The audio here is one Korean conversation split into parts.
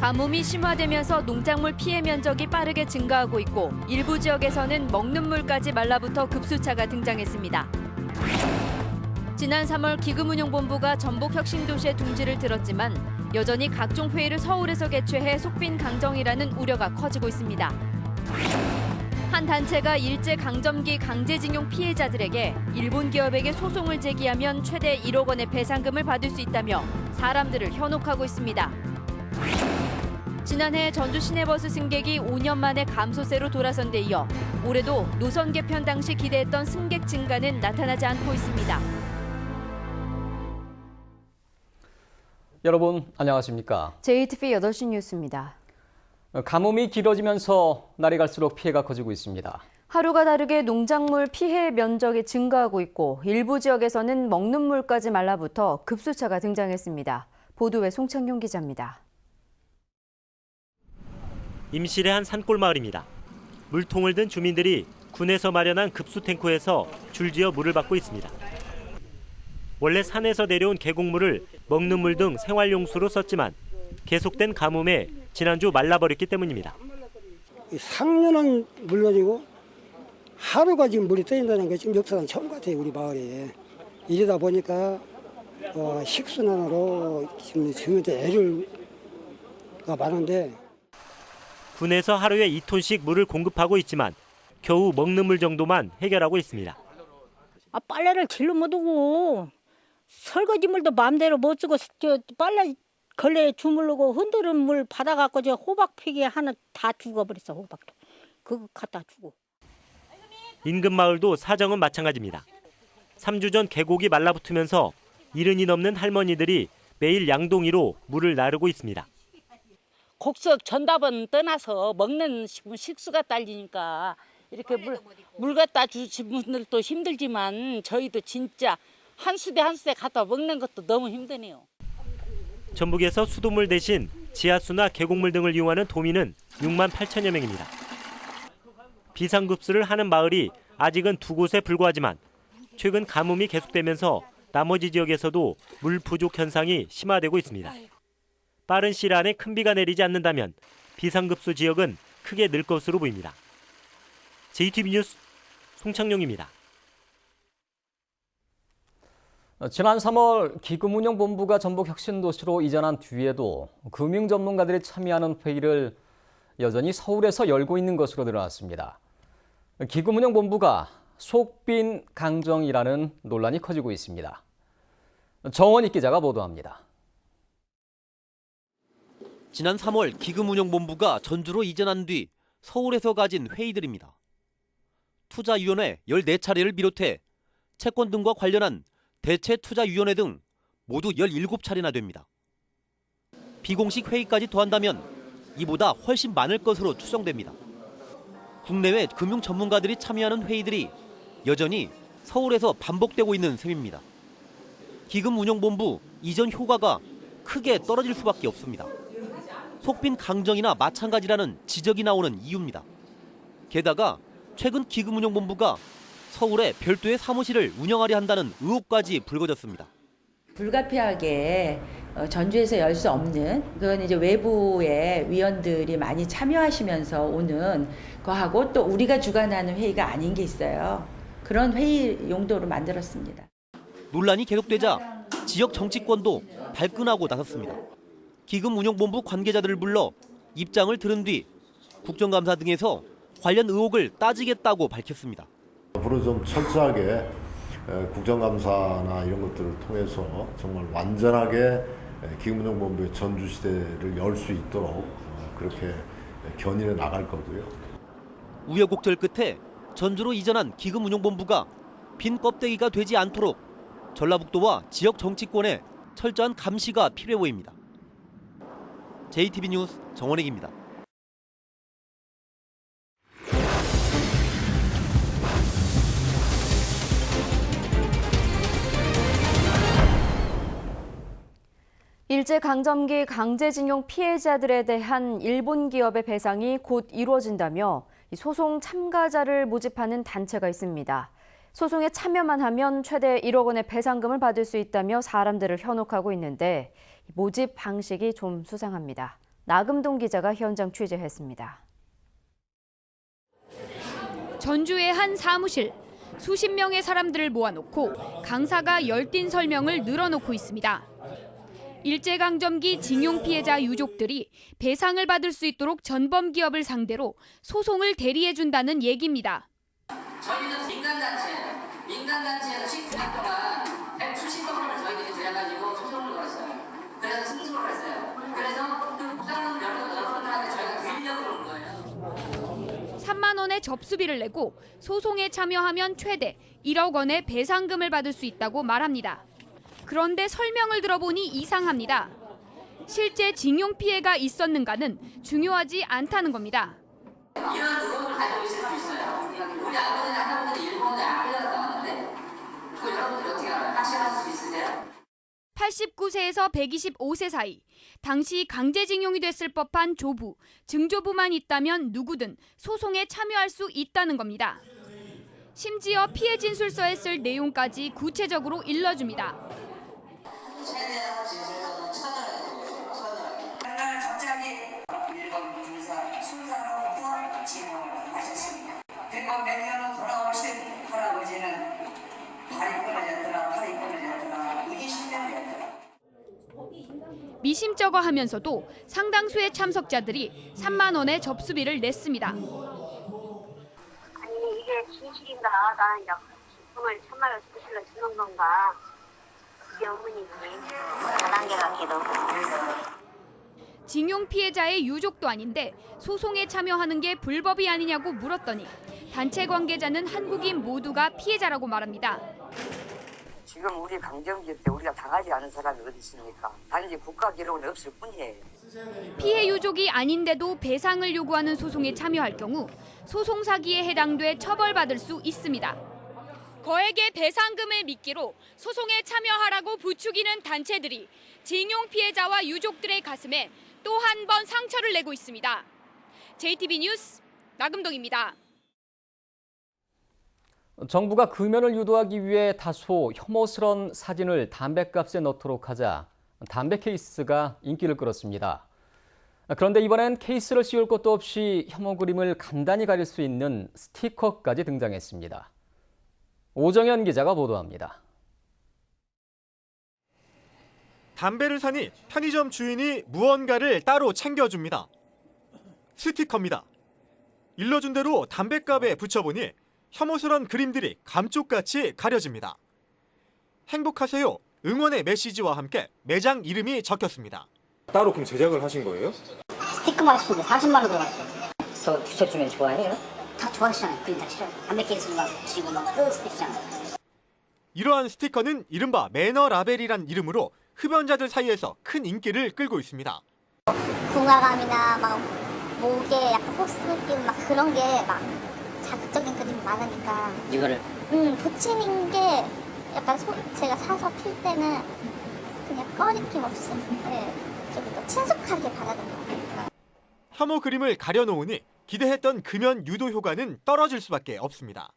가뭄이 심화되면서 농작물 피해 면적이 빠르게 증가하고 있고 일부 지역에서는 먹는 물까지 말라붙어 급수차가 등장했습니다. 지난 3월 기금운용본부가 전북혁신도시에 둥지를 들었지만 여전히 각종 회의를 서울에서 개최해 속빈강정이라는 우려가 커지고 있습니다. 한 단체가 일제강점기 강제징용 피해자들에게 일본 기업에게 소송을 제기하면 최대 1억 원의 배상금을 받을 수 있다며 사람들을 현혹하고 있습니다. 지난해 전주 시내버스 승객이 5년 만에 감소세로 돌아선 데 이어 올해도 노선 개편 당시 기대했던 승객 증가는 나타나지 않고 있습니다. 여러분 안녕하십니까? JTV 8시 뉴스입니다. 가뭄이 길어지면서 날이 갈수록 피해가 커지고 있습니다. 하루가 다르게 농작물 피해 면적이 증가하고 있고 일부 지역에서는 먹는 물까지 말라붙어 급수차가 등장했습니다. 보도에 송창용 기자입니다. 임실의 한 산골 마을입니다. 물통을 든 주민들이 군에서 마련한 급수 탱커에서 줄지어 물을 받고 있습니다. 원래 산에서 내려온 계곡물을 먹는 물 등 생활용수로 썼지만 계속된 가뭄에 지난주 말라버렸기 때문입니다. 상류는 물론이고 하루가 지금 물이 떠진다는 게 지금 역사상 처음 같아요, 우리 마을에. 이러다 보니까 식순환으로 지금 주민들 애를가 많은데 군에서 하루에 2톤씩 물을 공급하고 있지만 겨우 먹는 물 정도만 해결하고 있습니다. 빨래를 질러 못 오고 설거지물도 마음대로 못 쓰고 빨래 걸레에 주물르고 흔들은 물 받아갖고 저 호박 피기 하나 다 죽어버렸어. 호박도 그거 갖다 주고. 인근 마을도 사정은 마찬가지입니다. 3주 전 계곡이 말라붙으면서 70이 넘는 할머니들이 매일 양동이로 물을 나르고 있습니다. 곡석 전답은 떠나서 먹는 식수가 딸리니까 이렇게 물 갖다 주신 분들도 힘들지만 저희도 진짜 한 수대 한 수대 갖다 먹는 것도 너무 힘드네요. 전북에서 수돗물 대신 지하수나 계곡물 등을 이용하는 도민은 6만 8천여 명입니다. 비상급수를 하는 마을이 아직은 2곳에 불과하지만 최근 가뭄이 계속되면서 나머지 지역에서도 물 부족 현상이 심화되고 있습니다. 빠른 시일 안에 큰 비가 내리지 않는다면 비상급수 지역은 크게 늘 것으로 보입니다. JTB 뉴스 송창용입니다. 지난 3월 기금운용본부가 전북혁신도시로 이전한 뒤에도 금융 전문가들이 참여하는 회의를 여전히 서울에서 열고 있는 것으로 드러났습니다. 기금운용본부가 속빈 강정이라는 논란이 커지고 있습니다. 정원익 기자가 보도합니다. 지난 3월 기금운용본부가 전주로 이전한 뒤 서울에서 가진 회의들입니다. 투자위원회 14차례를 비롯해 채권 등과 관련한 대체투자위원회 등 모두 17차례나 됩니다. 비공식 회의까지 더한다면 이보다 훨씬 많을 것으로 추정됩니다. 국내외 금융 전문가들이 참여하는 회의들이 여전히 서울에서 반복되고 있는 셈입니다. 기금운용본부 이전 효과가 크게 떨어질 수밖에 없습니다. 속빈 강정이나 마찬가지라는 지적이 나오는 이유입니다. 게다가 최근 기금운용본부가 서울에 별도의 사무실을 운영하려 한다는 의혹까지 불거졌습니다. 불가피하게 전주에서 열 수 없는 그건 이제 외부의 위원들이 많이 참여하시면서 오는 거하고 또 우리가 주관하는 회의가 아닌 게 있어요. 그런 회의 용도로 만들었습니다. 논란이 계속되자 지역 정치권도 발끈하고 나섰습니다. 기금운용본부 관계자들을 불러 입장을 들은 뒤 국정감사 등에서 관련 의혹을 따지겠다고 밝혔습니다. 앞으로 좀 철저하게 국정감사나 이런 것들을 통해서 정말 완전하게 기금운용본부의 전주시대를 열 수 있도록 그렇게 견인해 나갈 거고요. 우여곡절 끝에 전주로 이전한 기금운용본부가 빈 껍데기가 되지 않도록 전라북도와 지역 정치권의 철저한 감시가 필요해 보입니다. JTB 뉴스 정원익입니다. 일제강점기 강제징용 피해자들에 대한 일본 기업의 배상이 곧 이루어진다며 소송 참가자를 모집하는 단체가 있습니다. 소송에 참여만 하면 최대 1억 원의 배상금을 받을 수 있다며 사람들을 현혹하고 있는데 모집 방식이 좀 수상합니다. 나금동 기자가 현장 취재했습니다. 전주의 한 사무실. 수십 명의 사람들을 모아놓고 강사가 열띤 설명을 늘어놓고 있습니다. 일제강점기 징용 피해자 유족들이 배상을 받을 수 있도록 전범 기업을 상대로 소송을 대리해준다는 얘기입니다. 저희는 민간단체에서 10년 동안 수십억 원을 저희들이 들여가지고 소송을 걸었어요. 그래서 승소를 했어요. 그래서 그 부담금 여러분들한테 저희가 드리려고 그런 거예요. 3만 원의 접수비를 내고 소송에 참여하면 최대 1억 원의 배상금을 받을 수 있다고 말합니다. 그런데 설명을 들어보니 이상합니다. 실제 징용 피해가 있었는가는 중요하지 않다는 겁니다. 이런 의혹을 가지고 있을 수 있어요. 우리 아버지는 할아버지는 일본에 아베다가 나왔는데 그거 여러분들이 어떻게 알아요? 확실하실 수 있으세요? 89세에서 125세 사이, 당시 강제징용이 됐을 법한 조부, 증조부만 있다면 누구든 소송에 참여할 수 있다는 겁니다. 심지어 피해 진술서에 쓸 내용까지 구체적으로 일러줍니다. 최대한 진술서는 천연하게. 그날 갑자기 일본 군사 순사로부터 진용을 하셨습니다. 그리고 몇 년 후 돌아오신 할아버지는 발이 끊어졌더라 20년이었더라. 미심쩍어 하면서도 상당수의 참석자들이 3만 원의 접수비를 냈습니다. 아니 이게 진실인가? 나는 기쁨을 참말로 진실로 주는 건가? 그게 의문이지. 다단계 같기도. 징용 피해자의 유족도 아닌데 소송에 참여하는 게 불법이 아니냐고 물었더니 단체 관계자는 한국인 모두가 피해자라고 말합니다. 지금 우리 강점기 때 우리가 당하지 않은 사람이 어디 있습니까? 단지 국가 기록은 없을 뿐이에요. 피해 유족이 아닌데도 배상을 요구하는 소송에 참여할 경우 소송 사기에 해당돼 처벌받을 수 있습니다. 거액의 배상금을 미끼로 소송에 참여하라고 부추기는 단체들이 징용 피해자와 유족들의 가슴에 또 한 번 상처를 내고 있습니다. JTB 뉴스 나금동입니다. 정부가 금연을 유도하기 위해 다소 혐오스런 사진을 담뱃값에 넣도록 하자 담배 케이스가 인기를 끌었습니다. 그런데 이번엔 케이스를 씌울 것도 없이 혐오 그림을 간단히 가릴 수 있는 스티커까지 등장했습니다. 오정현 기자가 보도합니다. 담배를 사니 편의점 주인이 무언가를 따로 챙겨줍니다. 스티커입니다. 일러준 대로 담뱃갑에 붙여보니 혐오스런 그림들이 감쪽같이 가려집니다. 행복하세요. 응원의 메시지와 함께 매장 이름이 적혔습니다. 따로 그럼 제작을 하신 거예요? 스티커 맛있는데 40만 원 들어갔어요. 저 붙여주면 좋아해요? 다 좋아하시잖아요. 그림 다 싫어요. 담배 케이스 막 붙이고 막 스티커잖아요. 이러한 스티커는 이른바 매너 라벨이란 이름으로 흡연자들 사이에서 큰 인기를 끌고 있습니다. 궁화감이나 막 목에 약간 포스 느낌 막 그런 게 막 자극적인 그림이 많으니까 이거를 붙이는 게 약간 제가 사서 필 때는 그냥 꺼리낌 없이 좀 더 친숙하게 받아들인 것 같아요. 혐오 그림을 가려놓으니 기대했던 금연 유도 효과는 떨어질 수밖에 없습니다.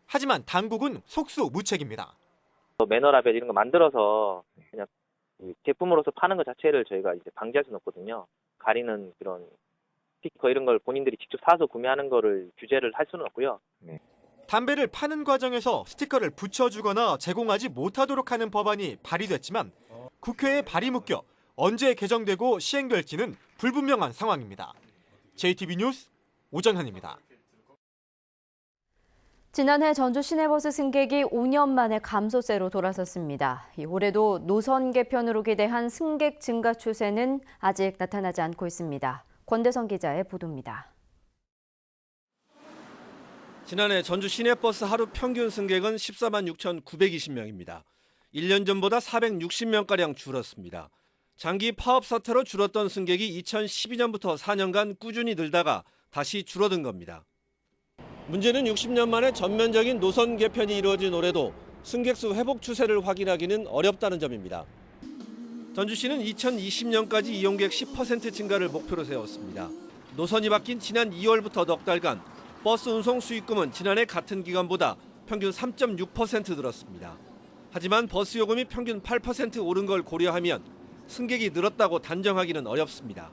하지만 당국은 속수무책입니다. 매너라벨 이런 거 만들어서 그냥 제품으로서 파는 것 자체를 저희가 이제 방지할 수는 없거든요. 가리는 그런 스티커 이런 걸 본인들이 직접 사서 구매하는 거를 규제를 할 수는 없고요. 담배를 파는 과정에서 스티커를 붙여주거나 제공하지 못하도록 하는 법안이 발의됐지만 국회에 발이 묶여 언제 개정되고 시행될지는 불분명한 상황입니다. JTB 뉴스 오정현입니다. 지난해 전주 시내버스 승객이 5년 만에 감소세로 돌아섰습니다. 올해도 노선 개편으로 기대한 승객 증가 추세는 아직 나타나지 않고 있습니다. 권대성 기자의 보도입니다. 지난해 전주 시내버스 하루 평균 승객은 14만 6,920명입니다. 1년 전보다 460명가량 줄었습니다. 장기 파업 사태로 줄었던 승객이 2012년부터 4년간 꾸준히 늘다가 다시 줄어든 겁니다. 문제는 60년 만에 전면적인 노선 개편이 이루어진 올해도 승객 수 회복 추세를 확인하기는 어렵다는 점입니다. 전주시는 2020년까지 이용객 10% 증가를 목표로 세웠습니다. 노선이 바뀐 지난 2월부터 넉 달간 버스 운송 수익금은 지난해 같은 기간보다 평균 3.6% 늘었습니다. 하지만 버스 요금이 평균 8% 오른 걸 고려하면 승객이 늘었다고 단정하기는 어렵습니다.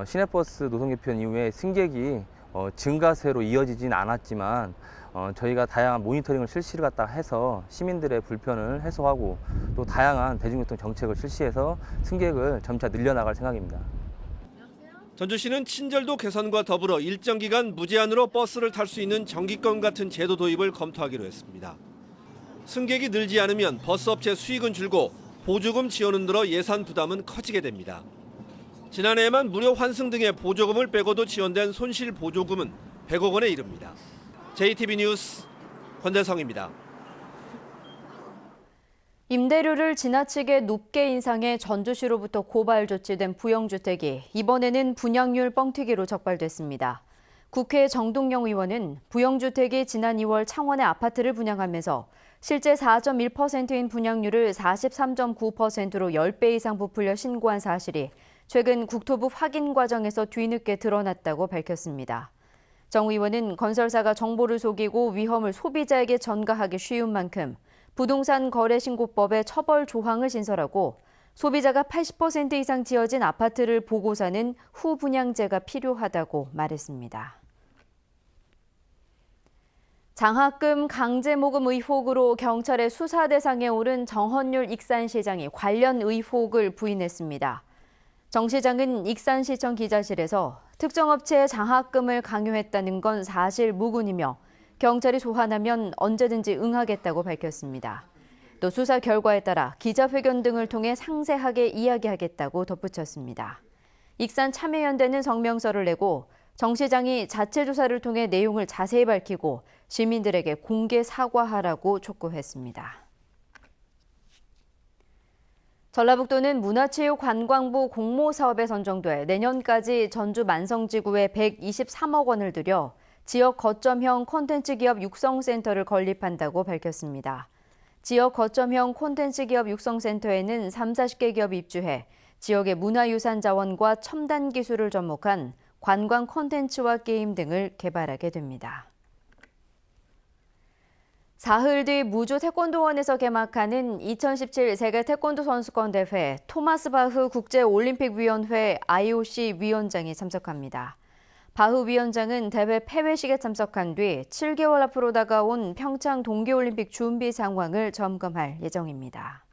시내버스 노선 개편 이후에 승객이 증가세로 이어지진 않았지만 저희가 다양한 모니터링을 실시를 해서 시민들의 불편을 해소하고 또 다양한 대중교통 정책을 실시해서 승객을 점차 늘려나갈 생각입니다. 전주시는 친절도 개선과 더불어 일정 기간 무제한으로 버스를 탈 수 있는 정기권 같은 제도 도입을 검토하기로 했습니다. 승객이 늘지 않으면 버스업체 수익은 줄고 보조금 지원은 늘어 예산 부담은 커지게 됩니다. 지난해에만 무료 환승 등의 보조금을 빼고도 지원된 손실 보조금은 100억 원에 이릅니다. JTB 뉴스 권대성입니다. 임대료를 지나치게 높게 인상해 전주시로부터 고발 조치된 부영주택이 이번에는 분양률 뻥튀기로 적발됐습니다. 국회 정동영 의원은 부영주택이 지난 2월 창원의 아파트를 분양하면서 실제 4.1%인 분양률을 43.9%로 10배 이상 부풀려 신고한 사실이 최근 국토부 확인 과정에서 뒤늦게 드러났다고 밝혔습니다. 정 의원은 건설사가 정보를 속이고 위험을 소비자에게 전가하기 쉬운 만큼 부동산 거래 신고법에 처벌 조항을 신설하고 소비자가 80% 이상 지어진 아파트를 보고 사는 후분양제가 필요하다고 말했습니다. 장학금 강제 모금 의혹으로 경찰의 수사 대상에 오른 정헌율 익산시장이 관련 의혹을 부인했습니다. 정 시장은 익산시청 기자실에서 특정 업체에 장학금을 강요했다는 건 사실 무근이며 경찰이 소환하면 언제든지 응하겠다고 밝혔습니다. 또 수사 결과에 따라 기자회견 등을 통해 상세하게 이야기하겠다고 덧붙였습니다. 익산 참여연대는 성명서를 내고 정 시장이 자체 조사를 통해 내용을 자세히 밝히고 시민들에게 공개 사과하라고 촉구했습니다. 전라북도는 문화체육관광부 공모사업에 선정돼 내년까지 전주 만성지구에 123억 원을 들여 지역 거점형 콘텐츠 기업 육성센터를 건립한다고 밝혔습니다. 지역 거점형 콘텐츠 기업 육성센터에는 30-40개 기업이 입주해 지역의 문화유산 자원과 첨단 기술을 접목한 관광 콘텐츠와 게임 등을 개발하게 됩니다. 사흘 뒤 무주 태권도원에서 개막하는 2017 세계 태권도 선수권 대회 토마스 바흐 국제올림픽위원회 IOC 위원장이 참석합니다. 바흐 위원장은 대회 폐회식에 참석한 뒤 7개월 앞으로 다가온 평창 동계올림픽 준비 상황을 점검할 예정입니다.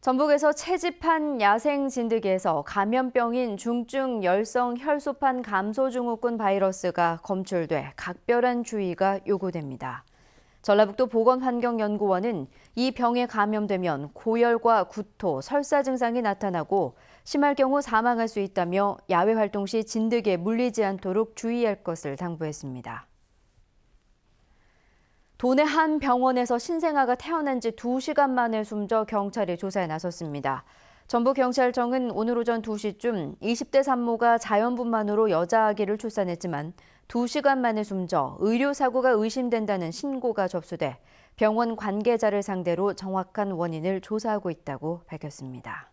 전북에서 채집한 야생 진드기에서 감염병인 중증 열성 혈소판 감소 증후군 바이러스가 검출돼 각별한 주의가 요구됩니다. 전라북도 보건환경연구원은 이 병에 감염되면 고열과 구토, 설사 증상이 나타나고 심할 경우 사망할 수 있다며 야외 활동 시 진드기에 물리지 않도록 주의할 것을 당부했습니다. 도내 한 병원에서 신생아가 태어난 지 2시간 만에 숨져 경찰이 조사에 나섰습니다. 전북경찰청은 오늘 오전 2시쯤 20대 산모가 자연분만으로 여자 아기를 출산했지만 2시간 만에 숨져 의료사고가 의심된다는 신고가 접수돼 병원 관계자를 상대로 정확한 원인을 조사하고 있다고 밝혔습니다.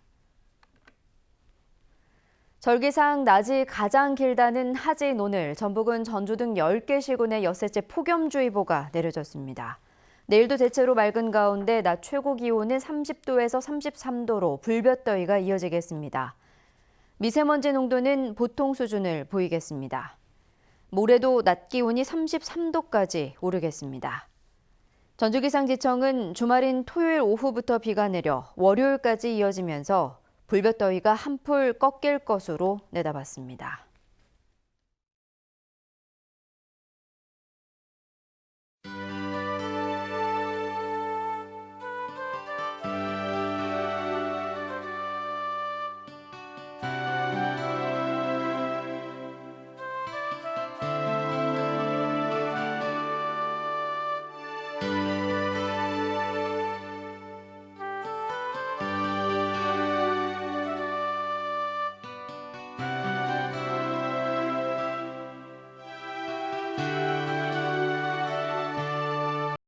절기상 낮이 가장 길다는 하진 오늘 전북은 전주 등 10개 시군에 엿새째 폭염주의보가 내려졌습니다. 내일도 대체로 맑은 가운데 낮 최고 기온은 30도에서 33도로 불볕더위가 이어지겠습니다. 미세먼지 농도는 보통 수준을 보이겠습니다. 모레도 낮 기온이 33도까지 오르겠습니다. 전주기상지청은 주말인 토요일 오후부터 비가 내려 월요일까지 이어지면서 불볕더위가 한풀 꺾일 것으로 내다봤습니다.